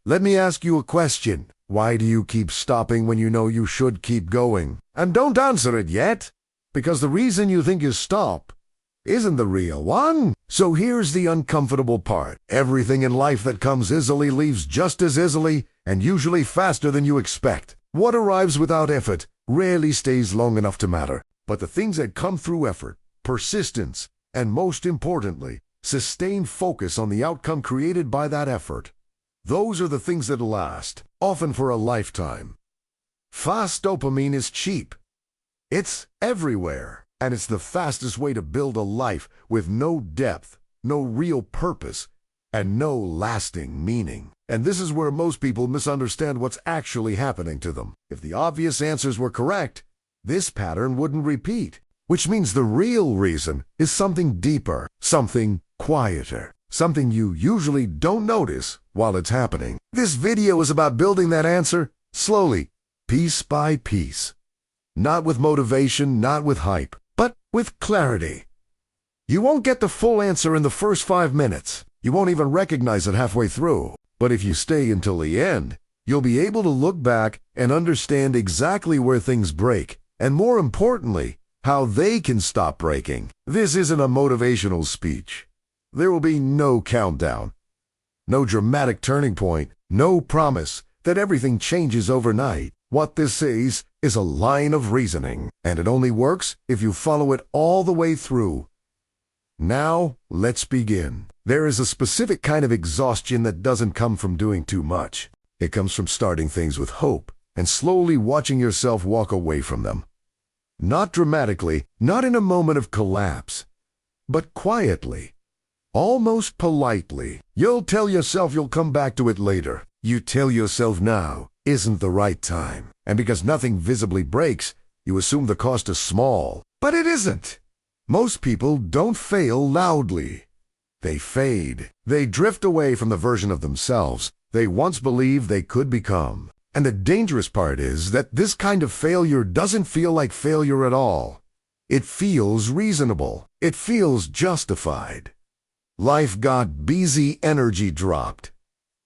Let me ask you a question. Why do you keep stopping when you know you should keep going? And don't answer it yet, because the reason you think you stop isn't the real one. So here's the uncomfortable part. Everything in life that comes easily leaves just as easily and usually faster than you expect. What arrives without effort rarely stays long enough to matter. But the things that come through effort, persistence, and most importantly, sustained focus on the outcome created by that effort, those are the things that last, often for a lifetime. Fast dopamine is cheap. It's everywhere, and it's the fastest way to build a life with no depth, no real purpose, and no lasting meaning. And this is where most people misunderstand what's actually happening to them. If the obvious answers were correct, this pattern wouldn't repeat, which means the real reason is something deeper, something quieter, something you usually don't notice while it's happening. This video is about building that answer slowly, piece by piece. Not with motivation, not with hype, but with clarity. You won't get the full answer in the first 5 minutes. You won't even recognize it halfway through. But if you stay until the end, you'll be able to look back and understand exactly where things break, and more importantly, how they can stop breaking. This isn't a motivational speech. There will be no countdown, no dramatic turning point, no promise that everything changes overnight. What this is a line of reasoning, and it only works if you follow it all the way through. Now, let's begin. There is a specific kind of exhaustion that doesn't come from doing too much. It comes from starting things with hope and slowly watching yourself walk away from them. Not dramatically, not in a moment of collapse, but quietly, almost politely. You'll tell yourself you'll come back to it later. You tell yourself now isn't the right time. And because nothing visibly breaks, you assume the cost is small. But it isn't. Most people don't fail loudly. They fade. They drift away from the version of themselves they once believed they could become. And the dangerous part is that this kind of failure doesn't feel like failure at all. It feels reasonable. It feels justified. Life got busy, energy dropped.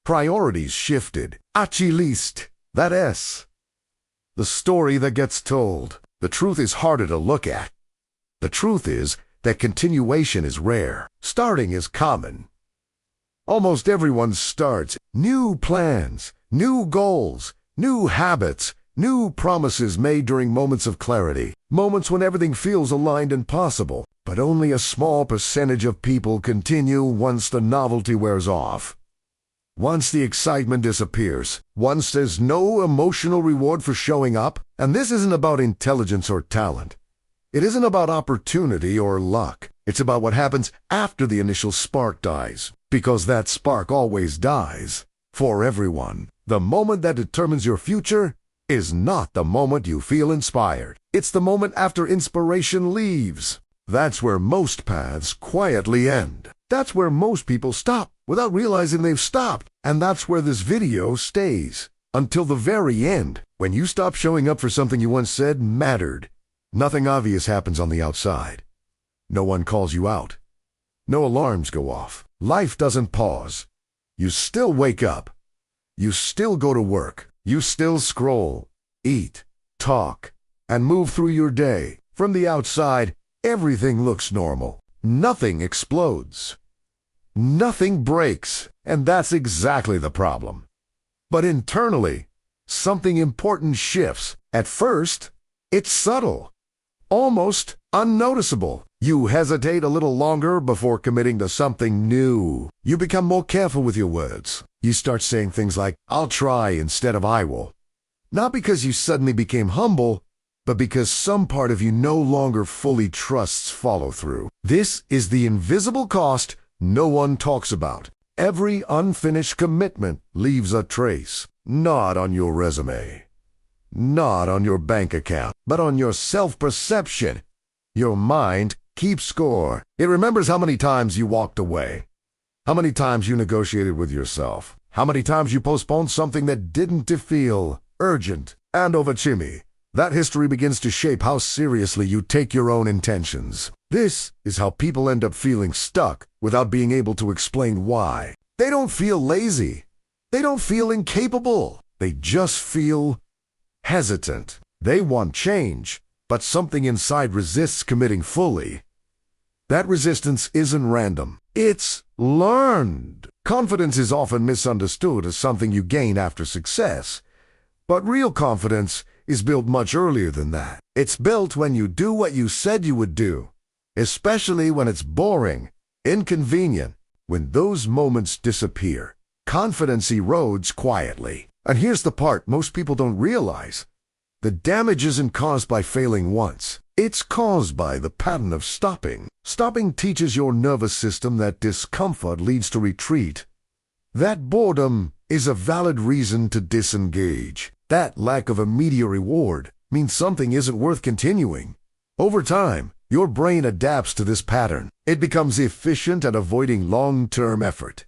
Priorities shifted. Achilliste. That S. The story that gets told. The truth is harder to look at. The truth is that continuation is rare. Starting is common. Almost everyone starts. New plans, new goals, new habits, new promises made during moments of clarity. Moments when everything feels aligned and possible. But only a small percentage of people continue once the novelty wears off. Once the excitement disappears, once there's no emotional reward for showing up, and this isn't about intelligence or talent. It isn't about opportunity or luck. It's about what happens after the initial spark dies. Because that spark always dies. For everyone, the moment that determines your future is not the moment you feel inspired. It's the moment after inspiration leaves. That's where most paths quietly end. That's where most people stop without realizing they've stopped. And that's where this video stays. Until the very end, when you stop showing up for something you once said mattered. Nothing obvious happens on the outside. No one calls you out. No alarms go off. Life doesn't pause. You still wake up. You still go to work. You still scroll, eat, talk, and move through your day. From the outside, everything looks normal. Nothing explodes. Nothing breaks. And that's exactly the problem. But internally, something important shifts. At first, it's subtle. Almost unnoticeable. You hesitate a little longer before committing to something new. You become more careful with your words. You start saying things like, I'll try instead of I will. Not because you suddenly became humble, but because some part of you no longer fully trusts follow-through. This is the invisible cost no one talks about. Every unfinished commitment leaves a trace. Not on your resume. Not on your bank account, but on your self-perception. Your mind keeps score. It remembers how many times you walked away, how many times you negotiated with yourself, how many times you postponed something that didn't feel urgent. And over chimney, that history begins to shape how seriously you take your own intentions. This is how people end up feeling stuck without being able to explain why. They don't feel lazy. They don't feel incapable. They just feel hesitant. They want change, but something inside resists committing fully. That resistance isn't random. It's learned. Confidence is often misunderstood as something you gain after success. But real confidence is built much earlier than that. It's built when you do what you said you would do, especially when it's boring, inconvenient. When those moments disappear, confidence erodes quietly. And here's the part most people don't realize. The damage isn't caused by failing once. It's caused by the pattern of stopping. Stopping teaches your nervous system that discomfort leads to retreat. That boredom is a valid reason to disengage. That lack of immediate reward means something isn't worth continuing. Over time, your brain adapts to this pattern. It becomes efficient at avoiding long-term effort.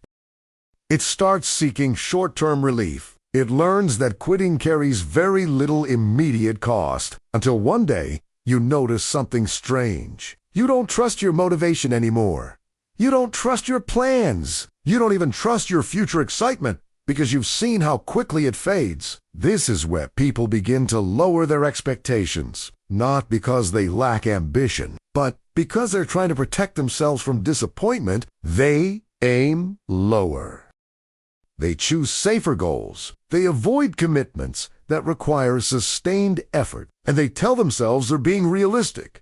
It starts seeking short-term relief. It learns that quitting carries very little immediate cost, until one day you notice something strange. You don't trust your motivation anymore. You don't trust your plans. You don't even trust your future excitement because you've seen how quickly it fades. This is where people begin to lower their expectations, not because they lack ambition, but because they're trying to protect themselves from disappointment. They aim lower. They choose safer goals. They avoid commitments that require sustained effort, and they tell themselves they're being realistic.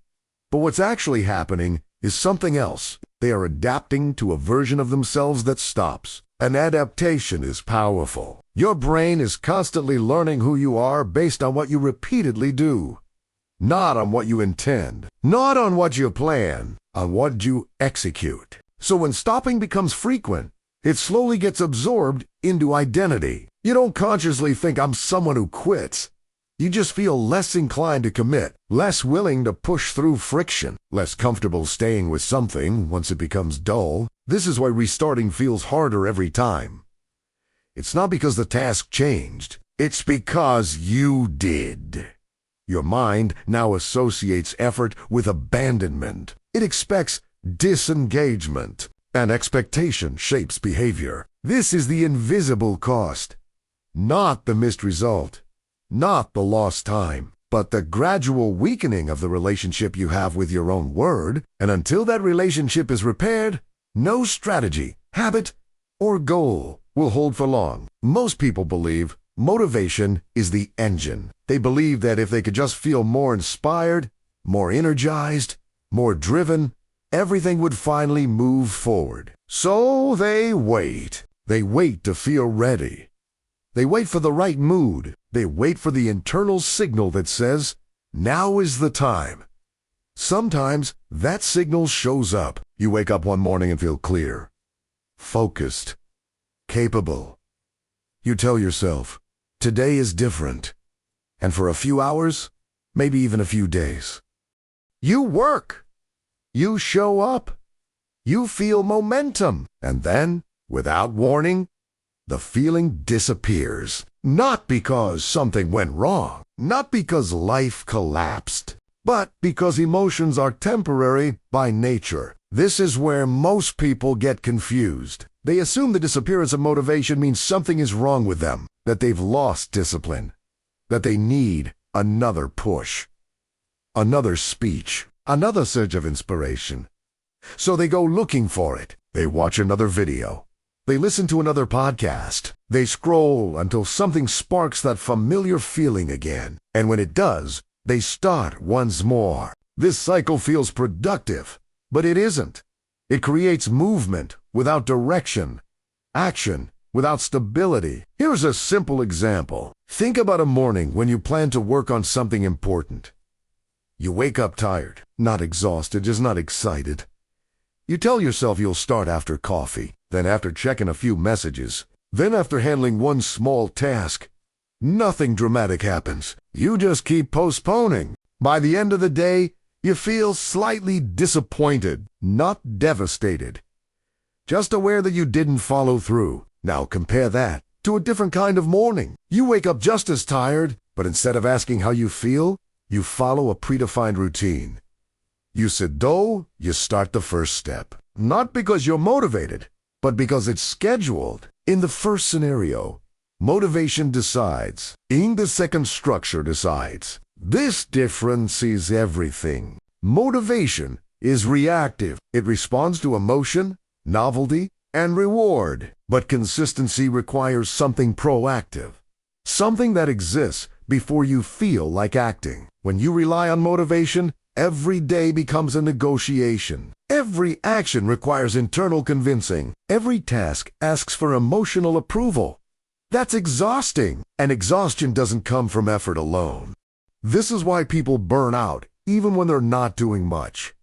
But what's actually happening is something else. They are adapting to a version of themselves that stops. An adaptation is powerful. Your brain is constantly learning who you are based on what you repeatedly do, not on what you intend, not on what you plan, on what you execute. So when stopping becomes frequent, it slowly gets absorbed into identity. You don't consciously think, I'm someone who quits. You just feel less inclined to commit, less willing to push through friction, less comfortable staying with something once it becomes dull. This is why restarting feels harder every time. It's not because the task changed. It's because you did. Your mind now associates effort with abandonment. It expects disengagement. And expectation shapes behavior. This is the invisible cost, not the missed result, not the lost time, but the gradual weakening of the relationship you have with your own word. And until that relationship is repaired, no strategy, habit, or goal will hold for long. Most people believe motivation is the engine. They believe that if they could just feel more inspired, more energized, more driven, everything would finally move forward. So they wait. They wait to feel ready. They wait for the right mood. They wait for the internal signal that says, now is the time. Sometimes that signal shows up. You wake up one morning and feel clear, focused, capable. You tell yourself, today is different. And for a few hours, maybe even a few days, you work. You show up. You feel momentum. And then, without warning, the feeling disappears. Not because something went wrong, not because life collapsed, but because emotions are temporary by nature. This is where most people get confused. They assume the disappearance of motivation means something is wrong with them, that they've lost discipline, that they need another push, another speech, another surge of inspiration. So they go looking for it. They watch another video. They listen to another podcast. They scroll until something sparks that familiar feeling again. And when it does, they start once more. This cycle feels productive, but it isn't. It creates movement without direction, action without stability. Here's a simple example. Think about a morning when you plan to work on something important. You wake up tired, not exhausted, just not excited. You tell yourself you'll start after coffee, then after checking a few messages, then after handling one small task. Nothing dramatic happens. You just keep postponing. By the end of the day, you feel slightly disappointed, not devastated. Just aware that you didn't follow through. Now compare that to a different kind of morning. You wake up just as tired, but instead of asking how you feel, you follow a predefined routine. You sit dough, you start the first step. Not because you're motivated, but because it's scheduled. In the first scenario, motivation decides. In the second structure decides. This difference is everything. Motivation is reactive. It responds to emotion, novelty, and reward. But consistency requires something proactive. Something that exists before you feel like acting. When you rely on motivation, every day becomes a negotiation. Every action requires internal convincing. Every task asks for emotional approval. That's exhausting, and exhaustion doesn't come from effort alone. This is why people burn out, even when they're not doing much.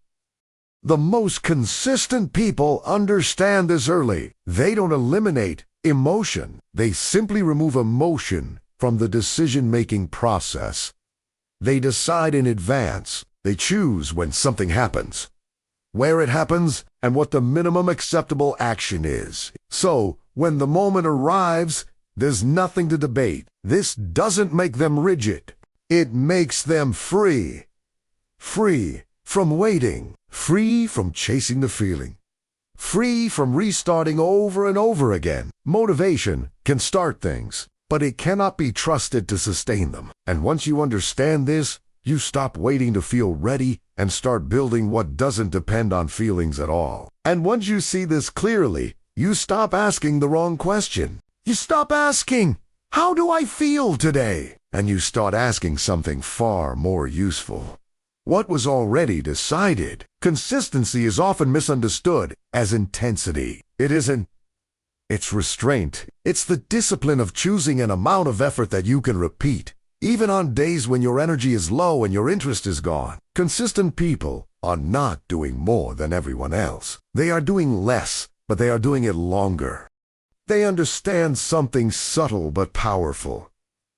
The most consistent people understand this early. They don't eliminate emotion. They simply remove emotion from the decision-making process. They decide in advance. They choose when something happens, where it happens, and what the minimum acceptable action is. So, when the moment arrives, there's nothing to debate. This doesn't make them rigid. It makes them free. Free from waiting. Free from chasing the feeling. Free from restarting over and over again. Motivation can start things, but it cannot be trusted to sustain them. And once you understand this, you stop waiting to feel ready and start building what doesn't depend on feelings at all. And once you see this clearly, you stop asking the wrong question. You stop asking, "How do I feel today?" And you start asking something far more useful. What was already decided? Consistency is often misunderstood as intensity. It isn't. It's restraint. It's the discipline of choosing an amount of effort that you can repeat, even on days when your energy is low and your interest is gone. Consistent people are not doing more than everyone else. They are doing less, but they are doing it longer. They understand something subtle but powerful.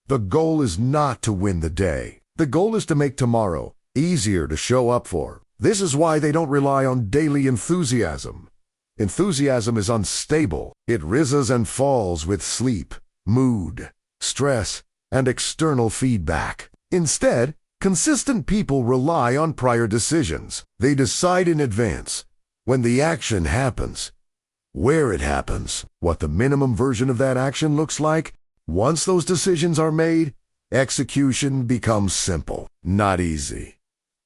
The goal is not to win the day. The goal is to make tomorrow easier to show up for. This is why they don't rely on daily enthusiasm. Enthusiasm is unstable. It rises and falls with sleep, mood, stress, and external feedback. Instead, consistent people rely on prior decisions. They decide in advance when the action happens, where it happens, what the minimum version of that action looks like. Once those decisions are made, execution becomes simple, not easy.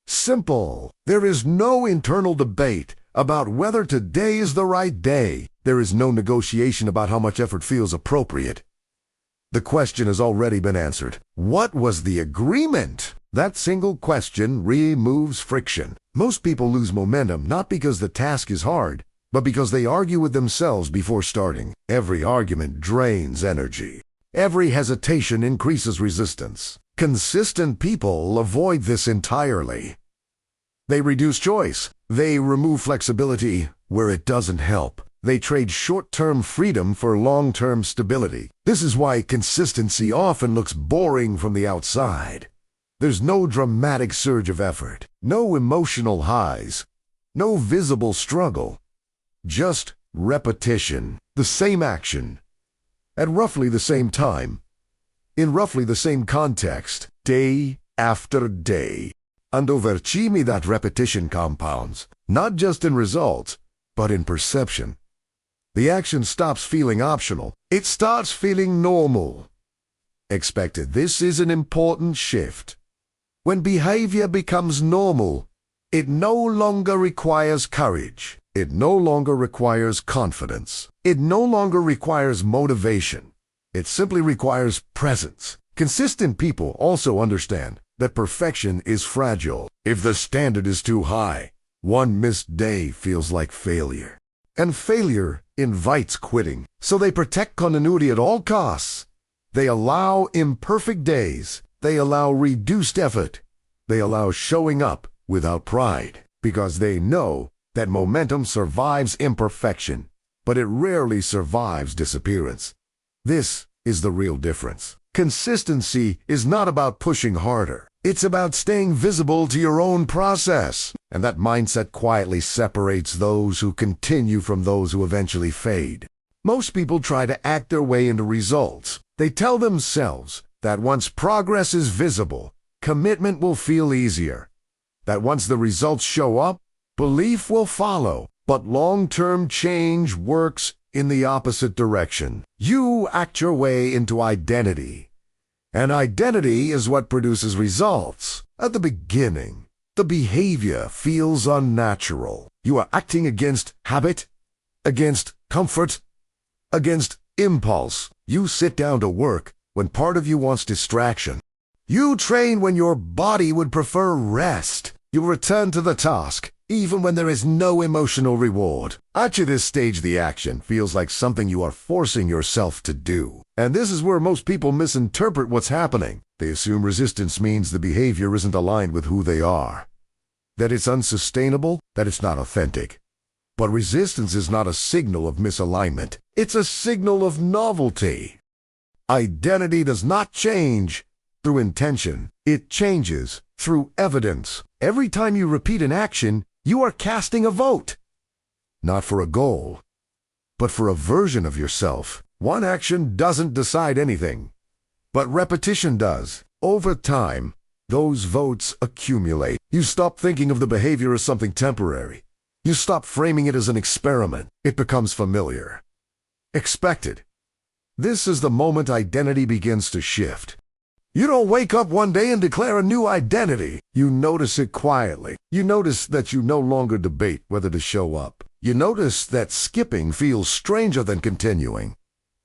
Simple. There is no internal debate about whether today is the right day. There is no negotiation about how much effort feels appropriate. The question has already been answered. What was the agreement? That single question removes friction. Most people lose momentum not because the task is hard, but because they argue with themselves before starting. Every argument drains energy. Every hesitation increases resistance. Consistent people avoid this entirely. They reduce choice. They remove flexibility where it doesn't help. They trade short-term freedom for long-term stability. This is why consistency often looks boring from the outside. There's no dramatic surge of effort, no emotional highs, no visible struggle. Just repetition, the same action, at roughly the same time, in roughly the same context, day after day. And over time that repetition compounds, not just in results, but in perception. The action stops feeling optional. It starts feeling normal. Expected. This is an important shift. When behavior becomes normal, it no longer requires courage. It no longer requires confidence. It no longer requires motivation. It simply requires presence. Consistent people also understand that perfection is fragile. If the standard is too high, one missed day feels like failure. And failure invites quitting. So they protect continuity at all costs. They allow imperfect days. They allow reduced effort. They allow showing up without pride, because they know that momentum survives imperfection, but it rarely survives disappearance. This is the real difference. Consistency is not about pushing harder. It's about staying visible to your own process. And that mindset quietly separates those who continue from those who eventually fade. Most people try to act their way into results. They tell themselves that once progress is visible, commitment will feel easier. That once the results show up, belief will follow. But long-term change works in the opposite direction. You act your way into identity. And identity is what produces results. At the beginning, the behavior feels unnatural. You are acting against habit, against comfort, against impulse. You sit down to work when part of you wants distraction. You train when your body would prefer rest. You return to the task, even when there is no emotional reward. At this stage, the action feels like something you are forcing yourself to do. And this is where most people misinterpret what's happening. They assume resistance means the behavior isn't aligned with who they are, that it's unsustainable, that it's not authentic. But resistance is not a signal of misalignment. It's a signal of novelty. Identity does not change through intention. It changes through evidence. Every time you repeat an action, you are casting a vote. Not for a goal, but for a version of yourself. One action doesn't decide anything, but repetition does. Over time, those votes accumulate. You stop thinking of the behavior as something temporary. You stop framing it as an experiment. It becomes familiar, expected. This is the moment identity begins to shift. You don't wake up one day and declare a new identity. You notice it quietly. You notice that you no longer debate whether to show up. You notice that skipping feels stranger than continuing.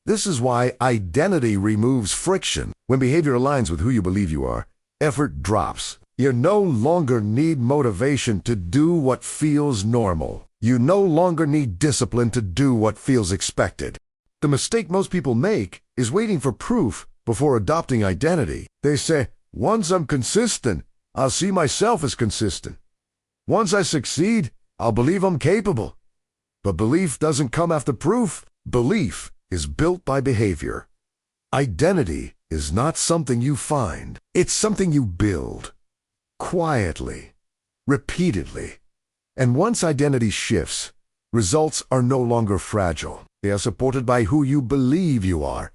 This is why identity removes friction. When behavior aligns with who you believe you are, effort drops. You no longer need motivation to do what feels normal. You no longer need discipline to do what feels expected. The mistake most people make is waiting for proof before adopting identity. They say, once I'm consistent, I'll see myself as consistent. Once I succeed, I'll believe I'm capable. But belief doesn't come after proof. Belief is built by behavior. Identity is not something you find. It's something you build. Quietly, repeatedly. And once identity shifts, results are no longer fragile. They are supported by who you believe you are,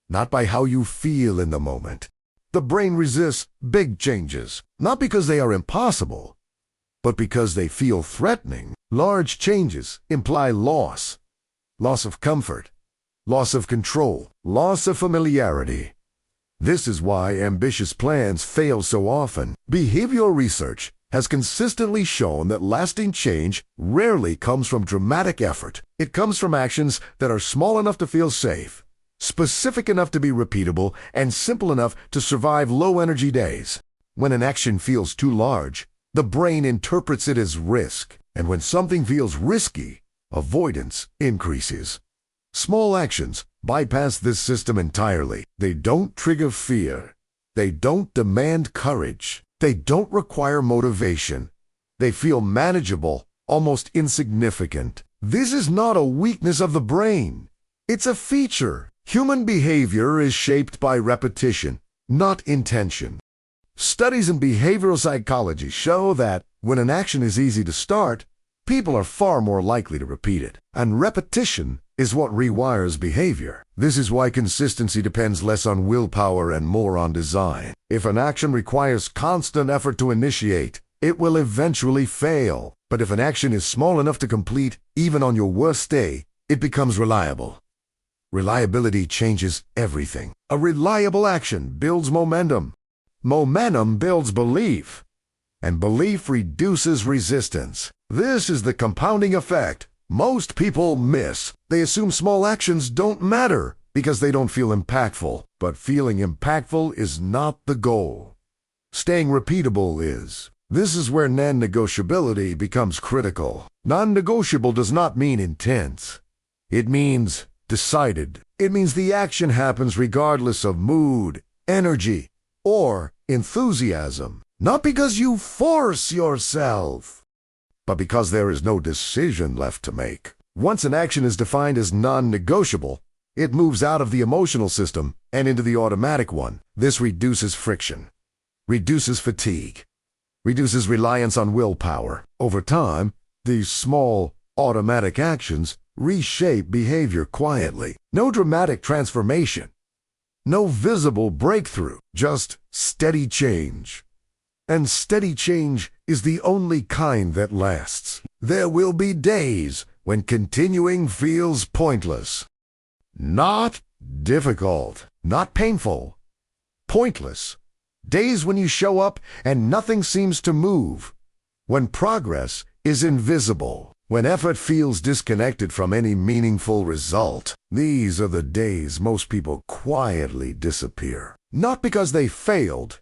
not by how you feel in the moment. The brain resists big changes, not because they are impossible, but because they feel threatening. Large changes imply loss. Loss of comfort, loss of control, loss of familiarity. This is why ambitious plans fail so often. Behavioral research has consistently shown that lasting change rarely comes from dramatic effort. It comes from actions that are small enough to feel safe, specific enough to be repeatable, and simple enough to survive low-energy days. When an action feels too large, the brain interprets it as risk. And when something feels risky, avoidance increases. Small actions bypass this system entirely. They don't trigger fear. They don't demand courage. They don't require motivation. They feel manageable, almost insignificant. This is not a weakness of the brain. It's a feature. Human behavior is shaped by repetition, not intention. Studies in behavioral psychology show that when an action is easy to start, people are far more likely to repeat it. And repetition is what rewires behavior. This is why consistency depends less on willpower and more on design. If an action requires constant effort to initiate, it will eventually fail. But if an action is small enough to complete, even on your worst day, it becomes reliable. Reliability changes everything. A reliable action builds momentum. Momentum builds belief. And belief reduces resistance. This is the compounding effect most people miss. They assume small actions don't matter because they don't feel impactful. But feeling impactful is not the goal. Staying repeatable is. This is where non-negotiability becomes critical. Non-negotiable does not mean intense. It means decided. It means the action happens regardless of mood, energy, or enthusiasm. Not because you force yourself, but because there is no decision left to make. Once an action is defined as non-negotiable, it moves out of the emotional system and into the automatic one. This reduces friction, reduces fatigue, reduces reliance on willpower. Over time, these small, automatic actions reshape behavior quietly. No dramatic transformation, no visible breakthrough, just steady change. And steady change is the only kind that lasts. There will be days when continuing feels pointless. Not difficult, not painful, pointless. Days when you show up and nothing seems to move, when progress is invisible, when effort feels disconnected from any meaningful result. These are the days most people quietly disappear. Not because they failed,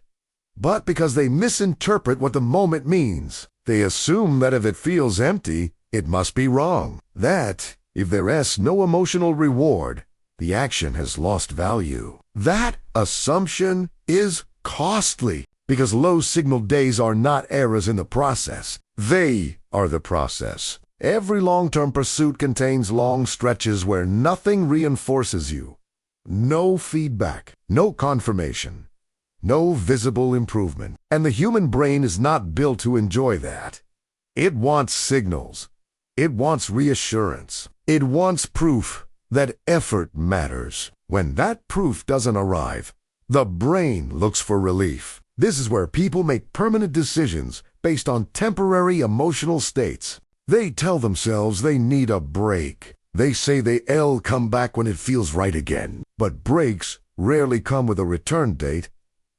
but because they misinterpret what the moment means. They assume that if it feels empty, it must be wrong. That, if there is no emotional reward, the action has lost value. That assumption is costly, because low-signal days are not errors in the process. They are the process. Every long-term pursuit contains long stretches where nothing reinforces you. No feedback, no confirmation, no visible improvement. And the human brain is not built to enjoy that. It wants signals. It wants reassurance. It wants proof that effort matters. When that proof doesn't arrive, the brain looks for relief. This is where people make permanent decisions based on temporary emotional states. They tell themselves they need a break. They say they'll come back when it feels right again. But breaks rarely come with a return date,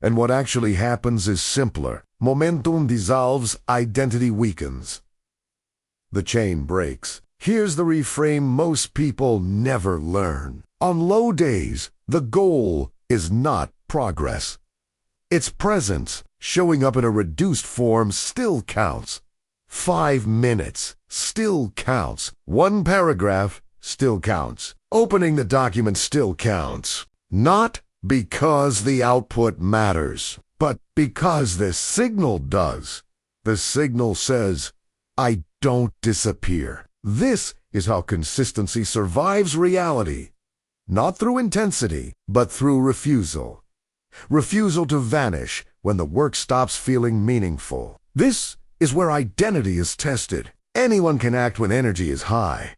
and what actually happens is simpler. Momentum dissolves, identity weakens. The chain breaks. Here's the reframe most people never learn. On low days, the goal is not progress. Its presence, showing up in a reduced form, still counts. 5 minutes still counts. 1 paragraph still counts. Opening the document still counts. Not because the output matters, but because the signal does. The signal says, I don't disappear. This is how consistency survives reality. Not through intensity, but through refusal. Refusal to vanish when the work stops feeling meaningful. This is where identity is tested. Anyone can act when energy is high.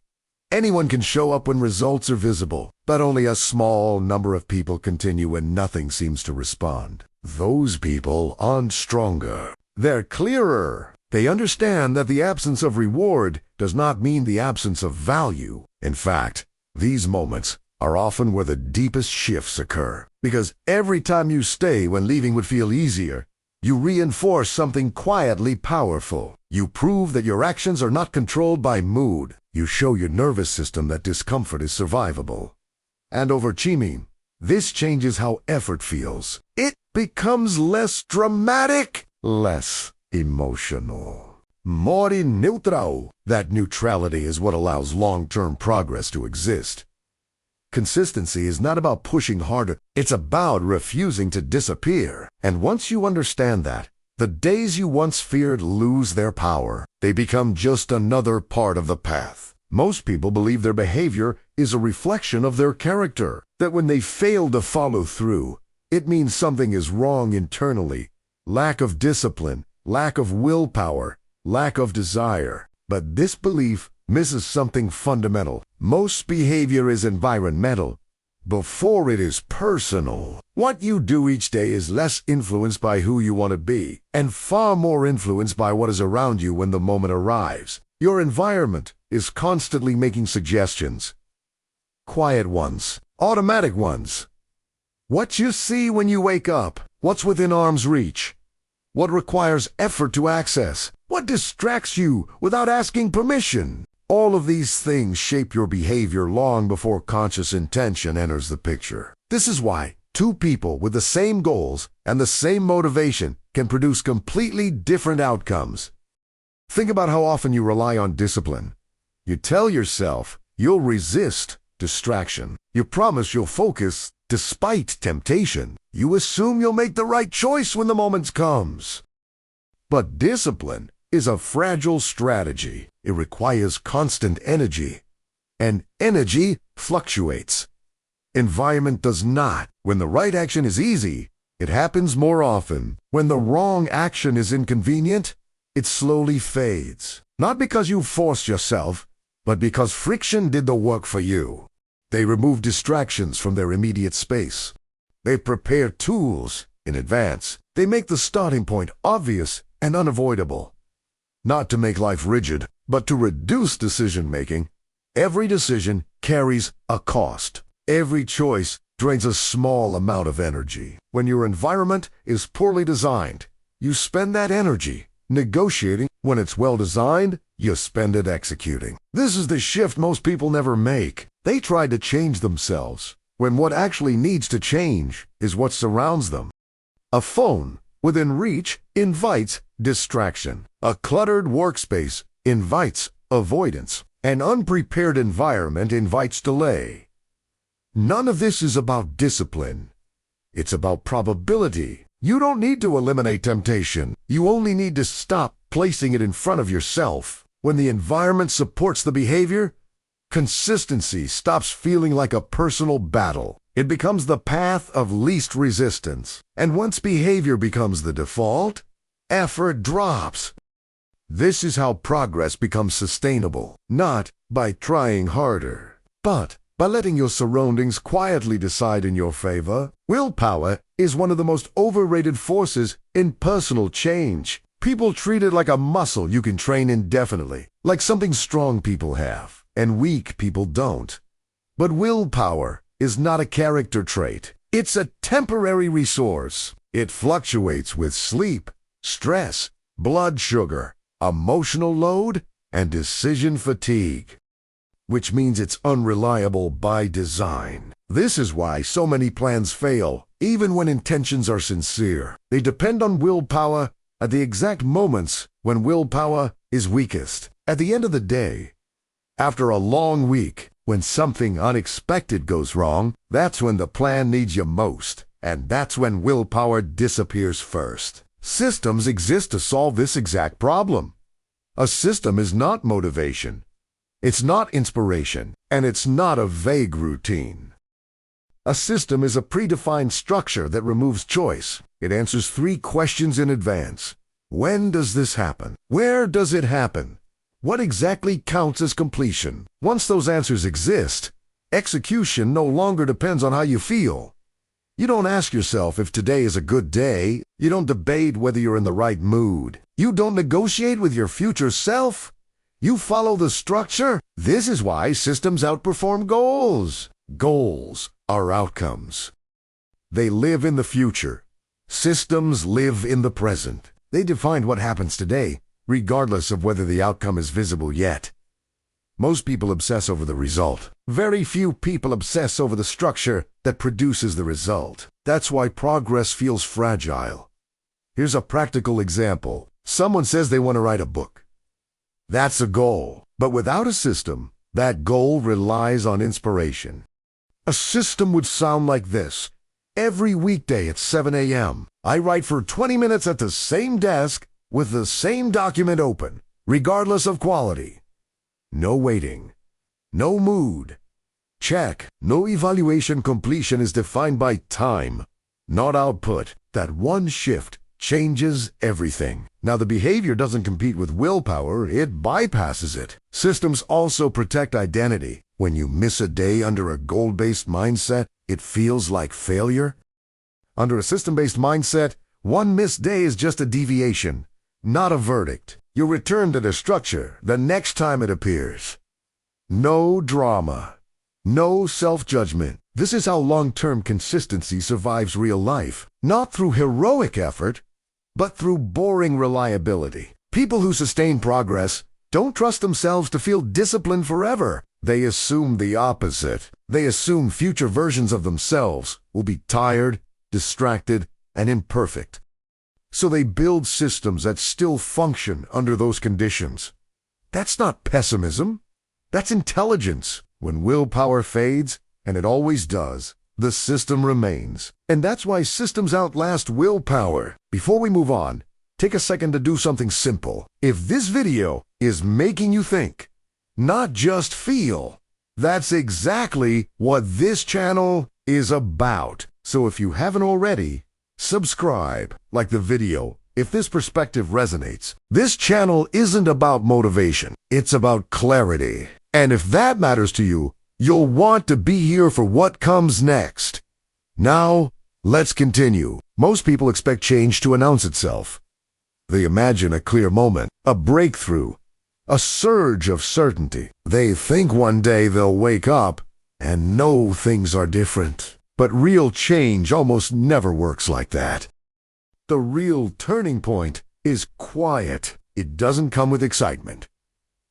Anyone can show up when results are visible, but only a small number of people continue when nothing seems to respond. Those people aren't stronger. They're clearer. They understand that the absence of reward does not mean the absence of value. In fact, these moments are often where the deepest shifts occur. Because every time you stay when leaving would feel easier, you reinforce something quietly powerful. You prove that your actions are not controlled by mood. You show your nervous system that discomfort is survivable. And over time, this changes how effort feels. It becomes less dramatic, less emotional, more neutral. That neutrality is what allows long-term progress to exist. Consistency is not about pushing harder. It's about refusing to disappear. And once you understand that, the days you once feared lose their power. They become just another part of the path. Most people believe their behavior is a reflection of their character, that when they fail to follow through, it means something is wrong internally. Lack of discipline, lack of willpower, lack of desire. But this belief misses something fundamental. Most behavior is environmental before it is personal. What you do each day is less influenced by who you want to be and far more influenced by what is around you when the moment arrives. Your environment is constantly making suggestions. Quiet ones, automatic ones. What you see when you wake up, what's within arm's reach, what requires effort to access, what distracts you without asking permission. All of these things shape your behavior long before conscious intention enters the picture. This is why two people with the same goals and the same motivation can produce completely different outcomes. Think about how often you rely on discipline. You tell yourself you'll resist distraction. You promise you'll focus despite temptation. You assume you'll make the right choice when the moment comes. But discipline is a fragile strategy. It requires constant energy, and energy fluctuates. Environment does not. When the right action is easy, it happens more often. When the wrong action is inconvenient, it slowly fades. Not because you forced yourself, but because friction did the work for you. They remove distractions from their immediate space. They prepare tools in advance. They make the starting point obvious and unavoidable. Not to make life rigid, but to reduce decision-making Every decision carries a cost. Every choice drains a small amount of energy. When your environment is poorly designed, you spend that energy negotiating. When it's well designed, you spend it executing. This is the shift most people never make. They try to change themselves, when what actually needs to change is what surrounds them. A phone within reach invites distraction. A cluttered workspace invites avoidance. An unprepared environment invites delay. None of this is about discipline. It's about probability. You don't need to eliminate temptation. You only need to stop placing it in front of yourself. When the environment supports the behavior, consistency stops feeling like a personal battle. It becomes the path of least resistance. And once behavior becomes the default, effort drops. This is how progress becomes sustainable, not by trying harder, but by letting your surroundings quietly decide in your favor. Willpower is one of the most overrated forces in personal change. People treat it like a muscle you can train indefinitely, like something strong people have and weak people don't. But willpower is not a character trait. It's a temporary resource. It fluctuates with sleep, stress, blood sugar, emotional load, and decision fatigue, which means it's unreliable by design. This is why so many plans fail, even when intentions are sincere. They depend on willpower at the exact moments when willpower is weakest. At the end of the day, after a long week, when something unexpected goes wrong, that's when the plan needs you most, and that's when willpower disappears first. Systems exist to solve this exact problem. A system is not motivation. It's not inspiration, and it's not a vague routine. A system is a predefined structure that removes choice. It answers 3 questions in advance. When does this happen? Where does it happen? What exactly counts as completion? Once those answers exist, execution no longer depends on how you feel. You don't ask yourself if today is a good day. You don't debate whether you're in the right mood. You don't negotiate with your future self. You follow the structure. This is why systems outperform goals. Goals are outcomes. They live in the future. Systems live in the present. They define what happens today, regardless of whether the outcome is visible yet. Most people obsess over the result. Very few people obsess over the structure that produces the result. That's why progress feels fragile. Here's a practical example. Someone says they want to write a book. That's a goal. But without a system, that goal relies on inspiration. A system would sound like this. Every weekday at 7 a.m., I write for 20 minutes at the same desk with the same document open, regardless of quality. No waiting. No mood. Check. No evaluation. Completion is defined by time, not output. That one shift changes everything. Now, the behavior doesn't compete with willpower, it bypasses it. Systems also protect identity. When you miss a day under a goal-based mindset, it feels like failure. Under a system-based mindset, one missed day is just a deviation, not a verdict. You return to the structure the next time it appears. No drama. No self-judgment. This is how long-term consistency survives real life. Not through heroic effort, but through boring reliability. People who sustain progress don't trust themselves to feel disciplined forever. They assume the opposite. They assume future versions of themselves will be tired, distracted, and imperfect. So they build systems that still function under those conditions. That's not pessimism. That's intelligence. When willpower fades, and it always does, the system remains. And that's why systems outlast willpower. Before we move on, take a second to do something simple. If this video is making you think, not just feel, that's exactly what this channel is about. So if you haven't already, subscribe, like the video, if this perspective resonates. This channel isn't about motivation, it's about clarity. And if that matters to you, you'll want to be here for what comes next. Now, let's continue. Most people expect change to announce itself. They imagine a clear moment, a breakthrough, a surge of certainty. They think one day they'll wake up and know things are different. But real change almost never works like that. The real turning point is quiet. It doesn't come with excitement.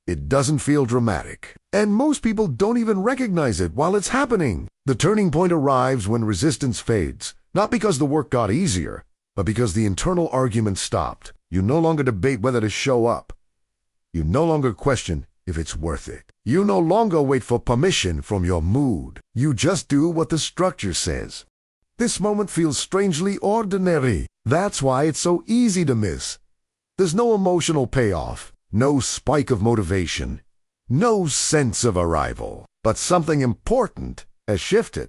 It doesn't feel dramatic. And most people don't even recognize it while it's happening. The turning point arrives when resistance fades, not because the work got easier, but because the internal argument stopped. You no longer debate whether to show up. You no longer question if it's worth it. You no longer wait for permission from your mood. You just do what the structure says. This moment feels strangely ordinary. That's why it's so easy to miss. There's no emotional payoff, no spike of motivation, no sense of arrival. But something important has shifted.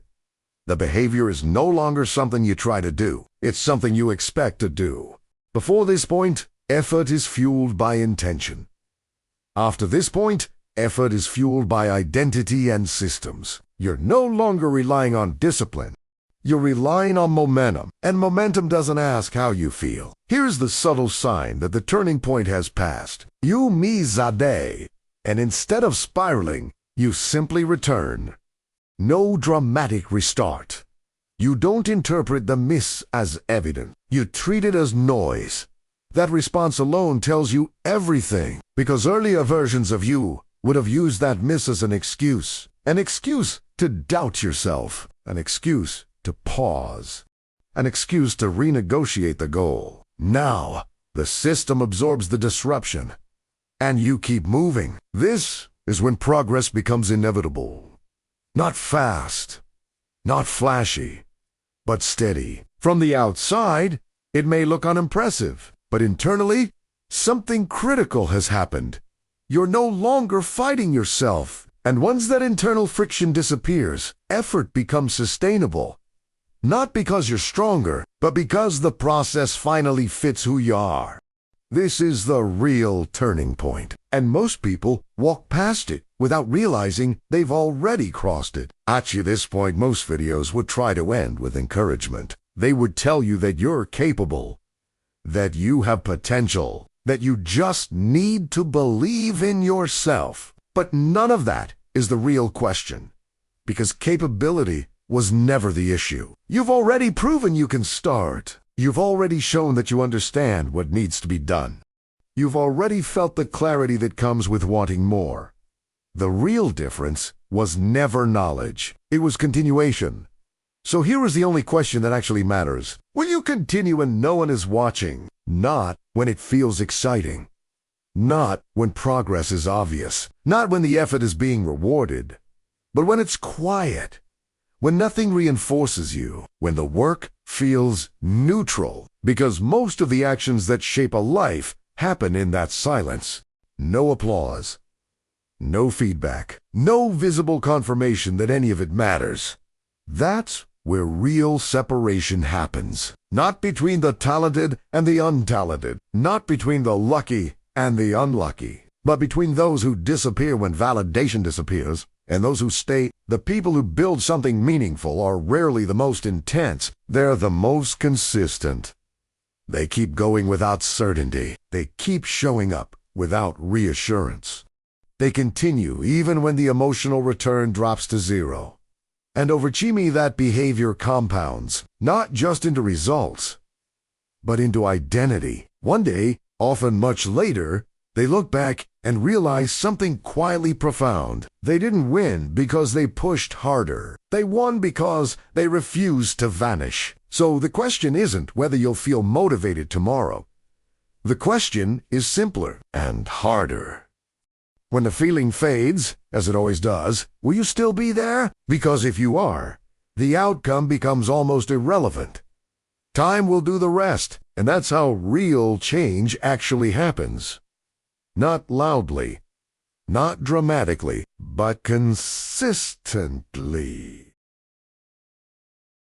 The behavior is no longer something you try to do. It's something you expect to do. Before this point, effort is fueled by intention. After this point, effort is fueled by identity and systems. You're no longer relying on discipline. You're relying on momentum, and momentum doesn't ask how you feel. Here's the subtle sign that the turning point has passed. You mizade, and instead of spiraling, you simply return. No dramatic restart. You don't interpret the miss as evident. You treat it as noise. That response alone tells you everything, because earlier versions of you would have used that miss as an excuse to doubt yourself, an excuse to pause, an excuse to renegotiate the goal. Now, the system absorbs the disruption, and you keep moving. This is when progress becomes inevitable. Not fast, not flashy, but steady. From the outside, it may look unimpressive, but internally, something critical has happened. You're no longer fighting yourself, and once that internal friction disappears, effort becomes sustainable. Not because you're stronger, but because the process finally fits who you are. This is the real turning point, and most people walk past it without realizing they've already crossed it. At this point, most videos would try to end with encouragement. They would tell you that you're capable, that you have potential, that you just need to believe in yourself. But none of that is the real question, because capability was never the issue. You've already proven you can start. You've already shown that you understand what needs to be done. You've already felt the clarity that comes with wanting more. The real difference was never knowledge. It was continuation. So here is the only question that actually matters. Will you continue when no one is watching? Not when it feels exciting. Not when progress is obvious. Not when the effort is being rewarded. But when it's quiet. When nothing reinforces you. When the work feels neutral. Because most of the actions that shape a life happen in that silence. No applause. No feedback. No visible confirmation that any of it matters. That's where real separation happens. Not between the talented and the untalented. Not between the lucky and the unlucky. But between those who disappear when validation disappears and those who stay. The people who build something meaningful are rarely the most intense. They're the most consistent. They keep going without certainty. They keep showing up without reassurance. They continue even when the emotional return drops to zero. And over time, that behavior compounds, not just into results, but into identity. One day, often much later, they look back and realize something quietly profound. They didn't win because they pushed harder. They won because they refused to vanish. So the question isn't whether you'll feel motivated tomorrow. The question is simpler and harder. When the feeling fades, as it always does, will you still be there? Because if you are, the outcome becomes almost irrelevant. Time will do the rest, and that's how real change actually happens. Not loudly, not dramatically, but consistently.